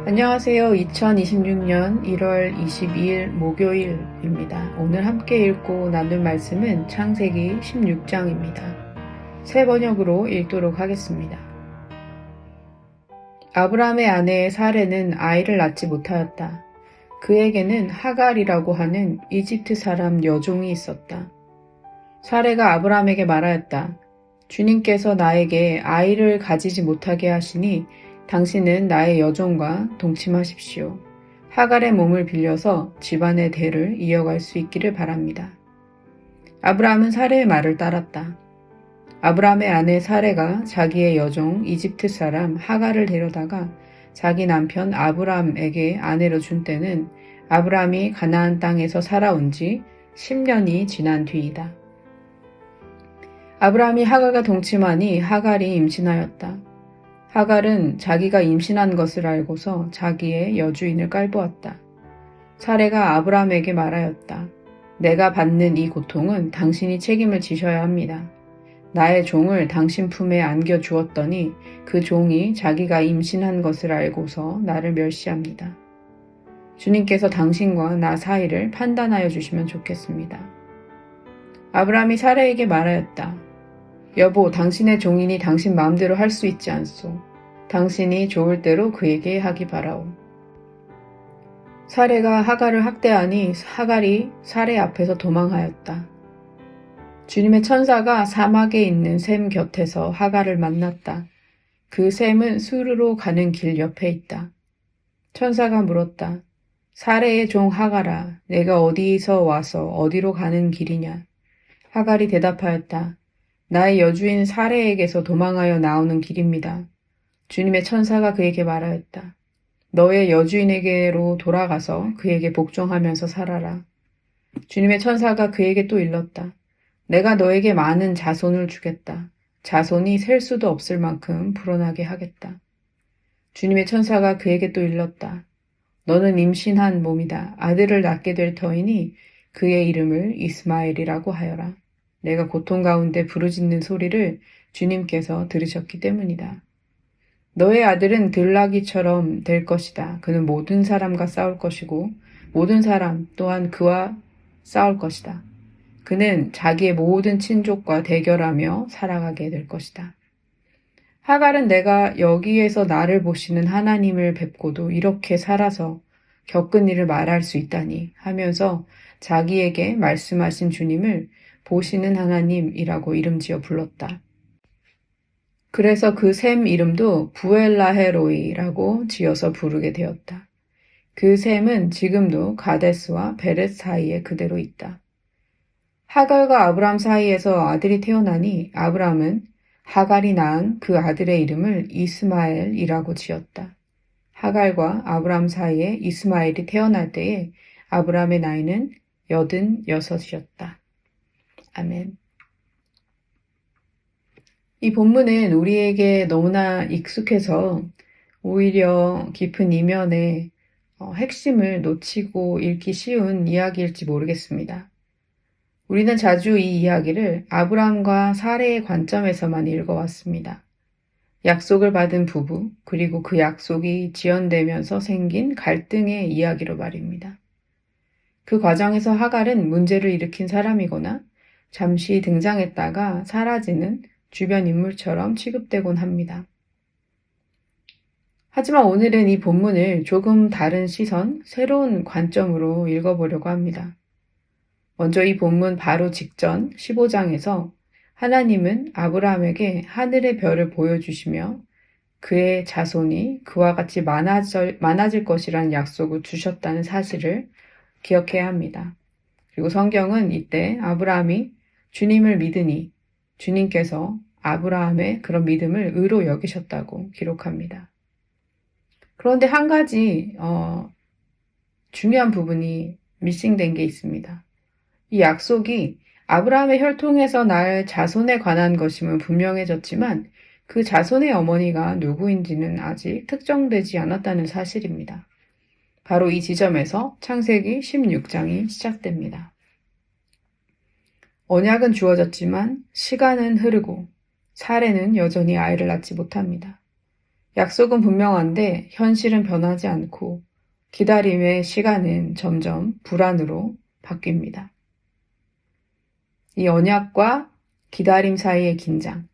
안녕하세요. 2026년 1월 22일 목요일입니다. 오늘 함께 읽고 나눌 말씀은 창세기 16장입니다. 새 번역으로 읽도록 하겠습니다. 아브라함의 아내 사레는 아이를 낳지 못하였다. 그에게는 하갈이라고 하는 이집트 사람 여종이 있었다. 사레가 아브라함에게 말하였다. 주님께서 나에게 아이를 가지지 못하게 하시니 당신은 나의 여종과 동침하십시오. 하갈의 몸을 빌려서 집안의 대를 이어갈 수 있기를 바랍니다. 아브라함은 사레의 말을 따랐다. 아브라함의 아내 사레가 자기의 여종 이집트 사람 하갈을 데려다가 자기 남편 아브라함에게 아내로 준 때는 아브라함이 가나안 땅에서 살아온 지 10년이 지난 뒤이다. 아브라함이 하갈과 동침하니 하갈이 임신하였다. 하갈은 자기가 임신한 것을 알고서 자기의 여주인을 깔보았다. 사레가 아브라함에게 말하였다. 내가 받는 이 고통은 당신이 책임을 지셔야 합니다. 나의 종을 당신 품에 안겨 주었더니 그 종이 자기가 임신한 것을 알고서 나를 멸시합니다. 주님께서 당신과 나 사이를 판단하여 주시면 좋겠습니다. 아브라함이 사레에게 말하였다. 여보, 당신의 종인이 당신 마음대로 할 수 있지 않소. 당신이 좋을 대로 그에게 하기 바라오. 사레가 하갈을 학대하니 하갈이 사레 앞에서 도망하였다. 주님의 천사가 사막에 있는 샘 곁에서 하갈을 만났다. 그 샘은 수르로 가는 길 옆에 있다. 천사가 물었다. 사레의 종 하갈아, 내가 어디서 와서 어디로 가는 길이냐? 하갈이 대답하였다. 나의 여주인 사레에게서 도망하여 나오는 길입니다. 주님의 천사가 그에게 말하였다. 너의 여주인에게로 돌아가서 그에게 복종하면서 살아라. 주님의 천사가 그에게 또 일렀다. 내가 너에게 많은 자손을 주겠다. 자손이 셀 수도 없을 만큼 불어나게 하겠다. 주님의 천사가 그에게 또 일렀다. 너는 임신한 몸이다. 아들을 낳게 될 터이니 그의 이름을 이스마엘이라고 하여라. 내가 고통 가운데 부르짖는 소리를 주님께서 들으셨기 때문이다. 너의 아들은 들나귀처럼 될 것이다. 그는 모든 사람과 싸울 것이고 모든 사람 또한 그와 싸울 것이다. 그는 자기의 모든 친족과 대결하며 살아가게 될 것이다. 하갈은 내가 여기에서 나를 보시는 하나님을 뵙고도 이렇게 살아서 겪은 일을 말할 수 있다니 하면서 자기에게 말씀하신 주님을 보시는 하나님이라고 이름지어 불렀다. 그래서 그 샘 이름도 부엘라헤로이라고 지어서 부르게 되었다. 그 샘은 지금도 가데스와 베렛 사이에 그대로 있다. 하갈과 아브람 사이에서 아들이 태어나니 아브람은 하갈이 낳은 그 아들의 이름을 이스마엘이라고 지었다. 하갈과 아브람 사이에 이스마엘이 태어날 때에 아브람의 나이는 86이었다. 아멘. 이 본문은 우리에게 너무나 익숙해서 오히려 깊은 이면의 핵심을 놓치고 읽기 쉬운 이야기일지 모르겠습니다. 우리는 자주 이 이야기를 아브람과 사레의 관점에서만 읽어왔습니다. 약속을 받은 부부, 그리고 그 약속이 지연되면서 생긴 갈등의 이야기로 말입니다. 그 과정에서 하갈은 문제를 일으킨 사람이거나 잠시 등장했다가 사라지는 주변 인물처럼 취급되곤 합니다. 하지만 오늘은 이 본문을 조금 다른 시선, 새로운 관점으로 읽어보려고 합니다. 먼저 이 본문 바로 직전 15장에서 하나님은 아브라함에게 하늘의 별을 보여주시며 그의 자손이 그와 같이 많아질 것이라는 약속을 주셨다는 사실을 기억해야 합니다. 그리고 성경은 이때 아브라함이 주님을 믿으니 주님께서 아브라함의 그런 믿음을 의로 여기셨다고 기록합니다. 그런데 한 가지 중요한 부분이 미싱된 게 있습니다. 이 약속이 아브라함의 혈통에서 날 자손에 관한 것임은 분명해졌지만 그 자손의 어머니가 누구인지는 아직 특정되지 않았다는 사실입니다. 바로 이 지점에서 창세기 16장이 시작됩니다. 언약은 주어졌지만 시간은 흐르고 사레는 여전히 아이를 낳지 못합니다. 약속은 분명한데 현실은 변하지 않고 기다림의 시간은 점점 불안으로 바뀝니다. 이 언약과 기다림 사이의 긴장,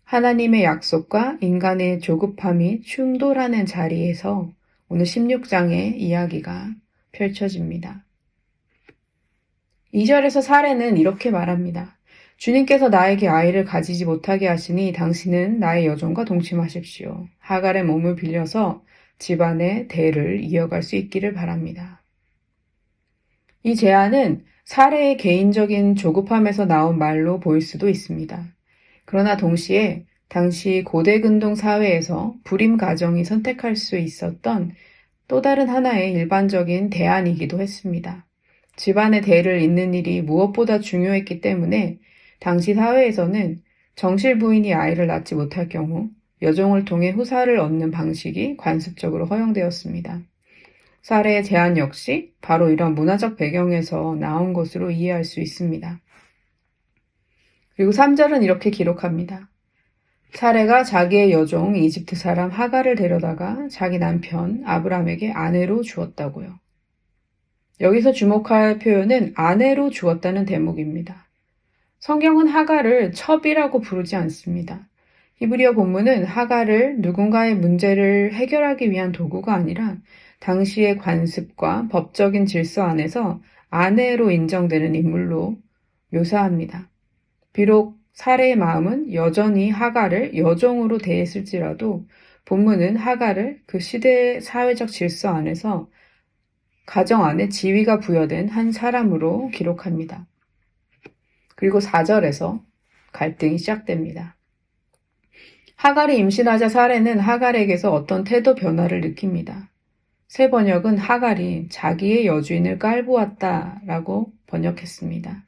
하나님의 약속과 인간의 조급함이 충돌하는 자리에서 오늘 16장의 이야기가 펼쳐집니다. 2절에서 사례는 이렇게 말합니다. 주님께서 나에게 아이를 가지지 못하게 하시니 당신은 나의 여종과 동침하십시오. 하갈의 몸을 빌려서 집안의 대를 이어갈 수 있기를 바랍니다. 이 제안은 사례의 개인적인 조급함에서 나온 말로 보일 수도 있습니다. 그러나 동시에 당시 고대 근동 사회에서 불임 가정이 선택할 수 있었던 또 다른 하나의 일반적인 대안이기도 했습니다. 집안의 대를 잇는 일이 무엇보다 중요했기 때문에 당시 사회에서는 정실 부인이 아이를 낳지 못할 경우 여종을 통해 후사를 얻는 방식이 관습적으로 허용되었습니다. 사례의 제안 역시 바로 이런 문화적 배경에서 나온 것으로 이해할 수 있습니다. 그리고 3절은 이렇게 기록합니다. 사례가 자기의 여종 이집트 사람 하갈을 데려다가 자기 남편 아브람에게 아내로 주었다고요. 여기서 주목할 표현은 아내로 주었다는 대목입니다. 성경은 하갈을 첩이라고 부르지 않습니다. 히브리어 본문은 하갈을 누군가의 문제를 해결하기 위한 도구가 아니라 당시의 관습과 법적인 질서 안에서 아내로 인정되는 인물로 묘사합니다. 비록 사례의 마음은 여전히 하갈을 여종으로 대했을지라도 본문은 하갈을 그 시대의 사회적 질서 안에서 가정 안에 지위가 부여된 한 사람으로 기록합니다. 그리고 4절에서 갈등이 시작됩니다. 하갈이 임신하자 사례는 하갈에게서 어떤 태도 변화를 느낍니다. 새 번역은 하갈이 자기의 여주인을 깔보았다라고 번역했습니다.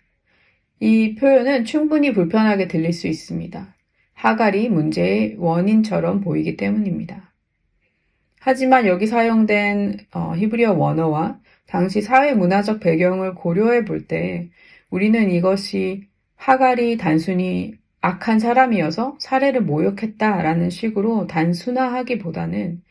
이 표현은 충분히 불편하게 들릴 수 있습니다. 하갈이 문제의 원인처럼 보이기 때문입니다. 하지만 여기 사용된 히브리어 원어와 당시 사회 문화적 배경을 고려해 볼 때 우리는 이것이 하갈이 단순히 악한 사람이어서 사례를 모욕했다라는 식으로 단순화하기보다는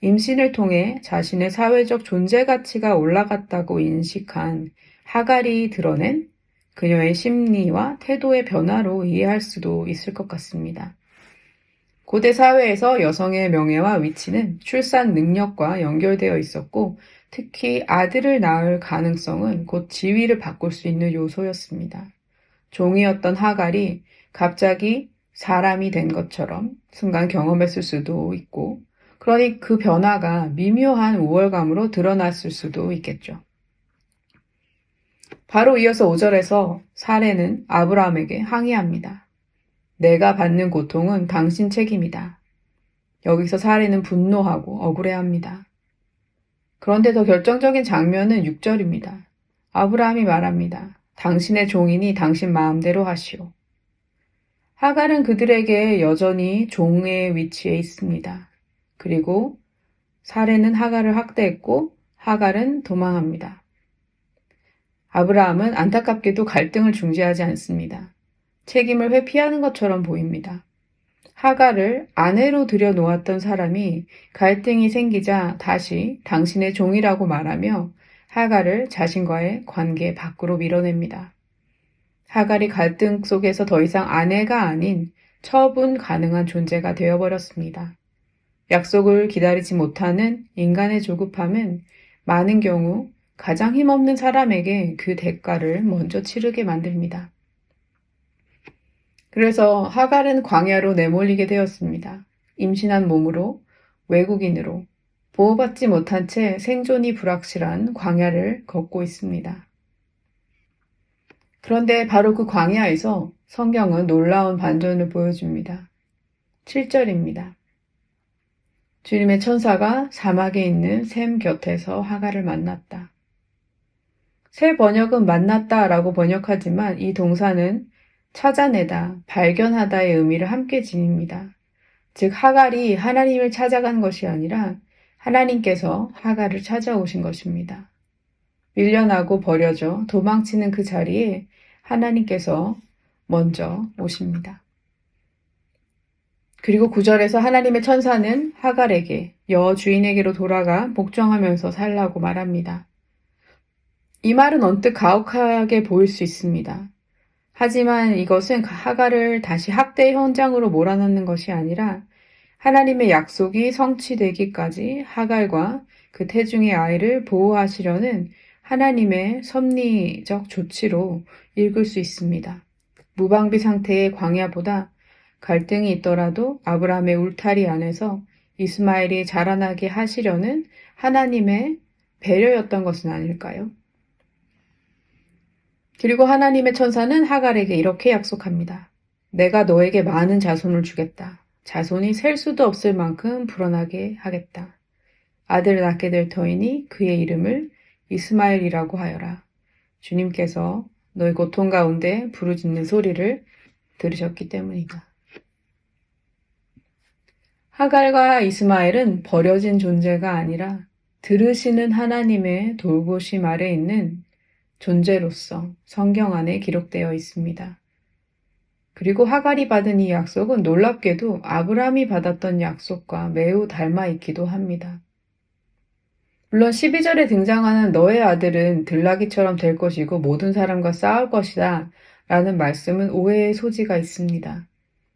임신을 통해 자신의 사회적 존재 가치가 올라갔다고 인식한 하갈이 드러낸 그녀의 심리와 태도의 변화로 이해할 수도 있을 것 같습니다. 고대 사회에서 여성의 명예와 위치는 출산 능력과 연결되어 있었고 특히 아들을 낳을 가능성은 곧 지위를 바꿀 수 있는 요소였습니다. 종이었던 하갈이 갑자기 사람이 된 것처럼 순간 경험했을 수도 있고 그러니 그 변화가 미묘한 우월감으로 드러났을 수도 있겠죠. 바로 이어서 5절에서 사례는 아브라함에게 항의합니다. 내가 받는 고통은 당신 책임이다. 여기서 사례는 분노하고 억울해합니다. 그런데 더 결정적인 장면은 6절입니다. 아브라함이 말합니다. 당신의 종이니 당신 마음대로 하시오. 하갈은 그들에게 여전히 종의 위치에 있습니다. 그리고 사례는 하갈을 학대했고 하갈은 도망합니다. 아브라함은 안타깝게도 갈등을 중지하지 않습니다. 책임을 회피하는 것처럼 보입니다. 하갈을 아내로 들여놓았던 사람이 갈등이 생기자 다시 당신의 종이라고 말하며 하갈을 자신과의 관계 밖으로 밀어냅니다. 하갈이 갈등 속에서 더 이상 아내가 아닌 처분 가능한 존재가 되어버렸습니다. 약속을 기다리지 못하는 인간의 조급함은 많은 경우 가장 힘없는 사람에게 그 대가를 먼저 치르게 만듭니다. 그래서 하갈은 광야로 내몰리게 되었습니다. 임신한 몸으로, 외국인으로, 보호받지 못한 채 생존이 불확실한 광야를 걷고 있습니다. 그런데 바로 그 광야에서 성경은 놀라운 반전을 보여줍니다. 7절입니다. 주님의 천사가 사막에 있는 샘 곁에서 하갈을 만났다. 새 번역은 만났다라고 번역하지만 이 동사는 찾아내다, 발견하다의 의미를 함께 지닙니다. 즉 하갈이 하나님을 찾아간 것이 아니라 하나님께서 하갈을 찾아오신 것입니다. 밀려나고 버려져 도망치는 그 자리에 하나님께서 먼저 오십니다. 그리고 9절에서 하나님의 천사는 하갈에게 여주인에게로 돌아가 복종하면서 살라고 말합니다. 이 말은 언뜻 가혹하게 보일 수 있습니다. 하지만 이것은 하갈을 다시 학대 현장으로 몰아넣는 것이 아니라 하나님의 약속이 성취되기까지 하갈과 그 태중의 아이를 보호하시려는 하나님의 섭리적 조치로 읽을 수 있습니다. 무방비 상태의 광야보다 갈등이 있더라도 아브라함의 울타리 안에서 이스마엘이 자라나게 하시려는 하나님의 배려였던 것은 아닐까요? 그리고 하나님의 천사는 하갈에게 이렇게 약속합니다. 내가 너에게 많은 자손을 주겠다. 자손이 셀 수도 없을 만큼 불어나게 하겠다. 아들을 낳게 될 터이니 그의 이름을 이스마엘이라고 하여라. 주님께서 너의 고통 가운데 부르짖는 소리를 들으셨기 때문이다. 하갈과 이스마엘은 버려진 존재가 아니라 들으시는 하나님의 돌보심 아래 있는 존재로서 성경 안에 기록되어 있습니다. 그리고 하갈이 받은 이 약속은 놀랍게도 아브라함이 받았던 약속과 매우 닮아 있기도 합니다. 물론 12절에 등장하는 너의 아들은 들나귀처럼 될 것이고 모든 사람과 싸울 것이다 라는 말씀은 오해의 소지가 있습니다.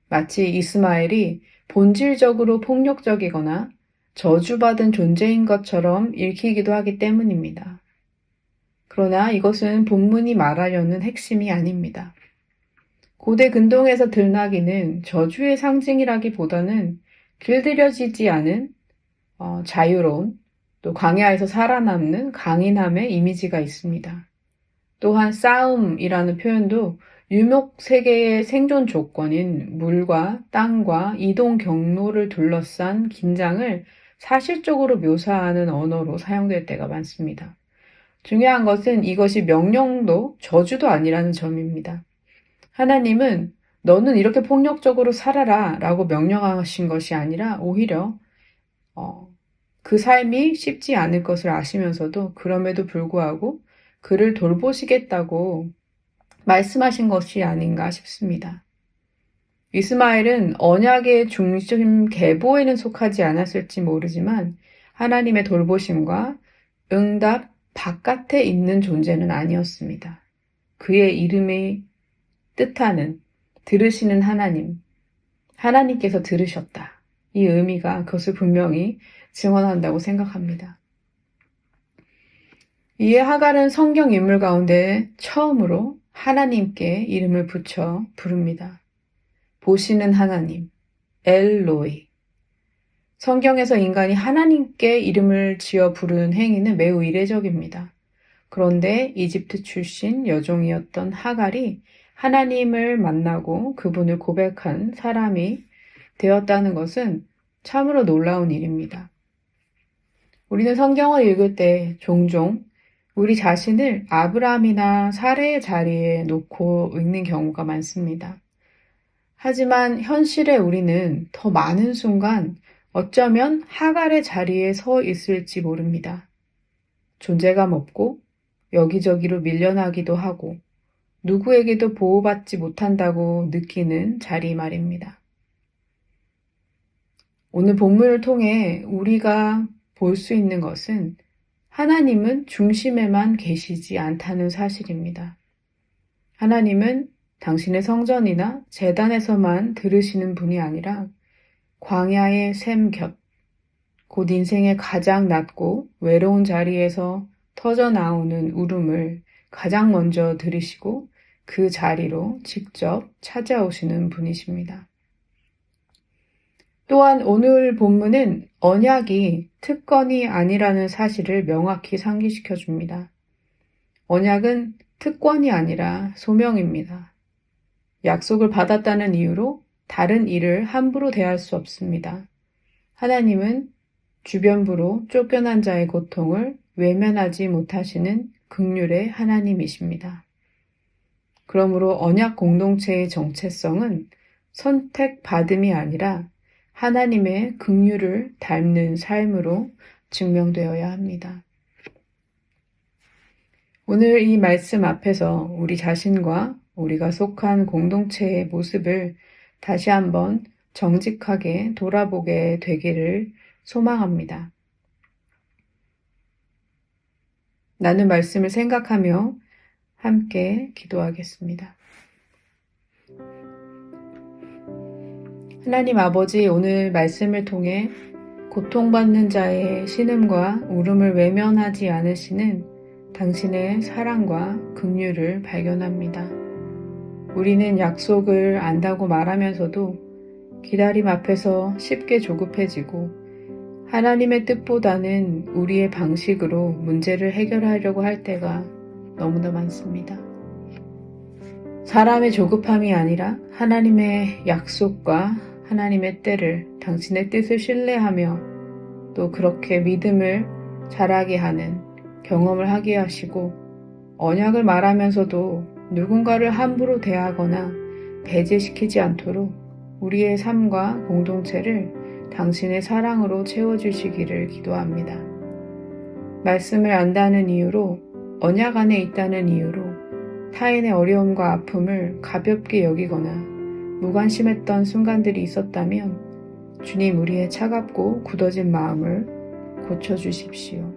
마치 이스마엘이 본질적으로 폭력적이거나 저주받은 존재인 것처럼 읽히기도 하기 때문입니다. 그러나 이것은 본문이 말하려는 핵심이 아닙니다. 고대 근동에서 들나귀는 저주의 상징이라기보다는 길들여지지 않은 자유로운 또 광야에서 살아남는 강인함의 이미지가 있습니다. 또한 싸움이라는 표현도 유목 세계의 생존 조건인 물과 땅과 이동 경로를 둘러싼 긴장을 사실적으로 묘사하는 언어로 사용될 때가 많습니다. 중요한 것은 이것이 명령도 저주도 아니라는 점입니다. 하나님은 너는 이렇게 폭력적으로 살아라 라고 명령하신 것이 아니라 오히려 그 삶이 쉽지 않을 것을 아시면서도 그럼에도 불구하고 그를 돌보시겠다고 말씀하신 것이 아닌가 싶습니다. 이스마엘은 언약의 중심 계보에는 속하지 않았을지 모르지만 하나님의 돌보심과 응답 바깥에 있는 존재는 아니었습니다. 그의 이름이 뜻하는 들으시는 하나님, 하나님께서 들으셨다. 이 의미가 그것을 분명히 증언한다고 생각합니다. 이에 하갈은 성경 인물 가운데 처음으로 하나님께 이름을 붙여 부릅니다. 보시는 하나님, 엘로이. 성경에서 인간이 하나님께 이름을 지어 부르는 행위는 매우 이례적입니다. 그런데 이집트 출신 여종이었던 하갈이 하나님을 만나고 그분을 고백한 사람이 되었다는 것은 참으로 놀라운 일입니다. 우리는 성경을 읽을 때 종종 우리 자신을 아브라함이나 사레의 자리에 놓고 읽는 경우가 많습니다. 하지만 현실에 우리는 더 많은 순간 어쩌면 하갈의 자리에 서 있을지 모릅니다. 존재감 없고 여기저기로 밀려나기도 하고 누구에게도 보호받지 못한다고 느끼는 자리 말입니다. 오늘 본문을 통해 우리가 볼 수 있는 것은 하나님은 중심에만 계시지 않다는 사실입니다. 하나님은 당신의 성전이나 제단에서만 들으시는 분이 아니라 광야의 샘 곁, 곧 인생의 가장 낮고 외로운 자리에서 터져 나오는 울음을 가장 먼저 들으시고 그 자리로 직접 찾아오시는 분이십니다. 또한 오늘 본문은 언약이 특권이 아니라는 사실을 명확히 상기시켜 줍니다. 언약은 특권이 아니라 소명입니다. 약속을 받았다는 이유로 다른 일을 함부로 대할 수 없습니다. 하나님은 주변부로 쫓겨난 자의 고통을 외면하지 못하시는 긍휼의 하나님이십니다. 그러므로 언약 공동체의 정체성은 선택받음이 아니라 하나님의 긍휼을 닮는 삶으로 증명되어야 합니다. 오늘 이 말씀 앞에서 우리 자신과 우리가 속한 공동체의 모습을 다시 한번 정직하게 돌아보게 되기를 소망합니다. 나눈 말씀을 생각하며 함께 기도하겠습니다. 하나님 아버지, 오늘 말씀을 통해 고통받는 자의 신음과 울음을 외면하지 않으시는 당신의 사랑과 긍휼을 발견합니다. 우리는 약속을 안다고 말하면서도 기다림 앞에서 쉽게 조급해지고 하나님의 뜻보다는 우리의 방식으로 문제를 해결하려고 할 때가 너무나 많습니다. 사람의 조급함이 아니라 하나님의 약속과 하나님의 때를, 당신의 뜻을 신뢰하며 또 그렇게 믿음을 자라게 하는 경험을 하게 하시고, 언약을 말하면서도 누군가를 함부로 대하거나 배제시키지 않도록 우리의 삶과 공동체를 당신의 사랑으로 채워주시기를 기도합니다. 말씀을 안다는 이유로, 언약 안에 있다는 이유로 타인의 어려움과 아픔을 가볍게 여기거나 무관심했던 순간들이 있었다면 주님, 우리의 차갑고 굳어진 마음을 고쳐주십시오.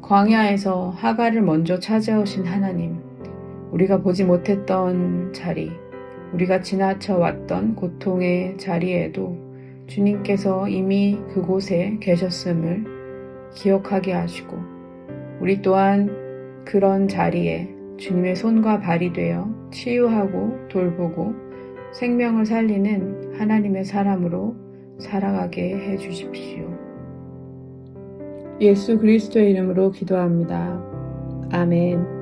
광야에서 하갈을 먼저 찾아오신 하나님, 우리가 보지 못했던 자리, 우리가 지나쳐왔던 고통의 자리에도 주님께서 이미 그곳에 계셨음을 기억하게 하시고, 우리 또한 그런 자리에 주님의 손과 발이 되어 치유하고 돌보고 생명을 살리는 하나님의 사람으로 살아가게 해주십시오. 예수 그리스도의 이름으로 기도합니다. 아멘.